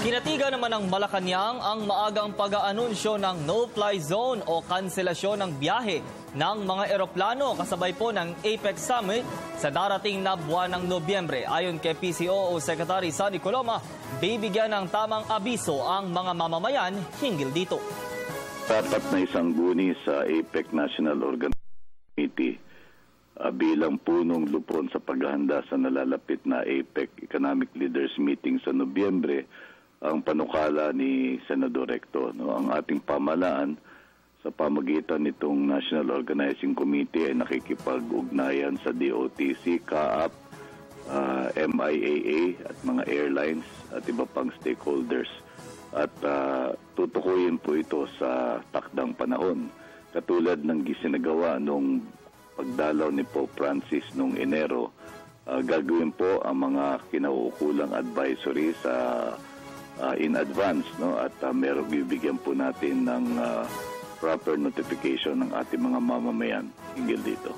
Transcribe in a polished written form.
Kinatigan naman ng Malacanang ang maagang pag-aanunsyo ng no-fly zone o kanselasyon ng biyahe ng mga eroplano kasabay po ng APEC Summit sa darating na buwan ng Nobyembre. Ayon kay PCOO Secretary Sonny Coloma, bibigyan ng tamang abiso ang mga mamamayan hinggil dito. Dapat na isang guni sa APEC National Organizing Committee bilang punong lupon sa paghahanda sa nalalapit na APEC Economic Leaders Meeting sa Nobyembre ang panukala ni Senador Recto. Ang ating pamahalaan sa pamagitan nitong National Organizing Committee ay nakikipag-ugnayan sa DOTC, CAAP, MIAA at mga airlines at iba pang stakeholders. At tutukuyin po ito sa takdang panahon. Katulad ng gisinagawa nung pagdalaw ni Pope Francis noong Enero, gagawin po ang mga kinaukulang advisory sa in advance, at meron bibigyan po natin ng proper notification ng ating mga mamamayan hinggil dito.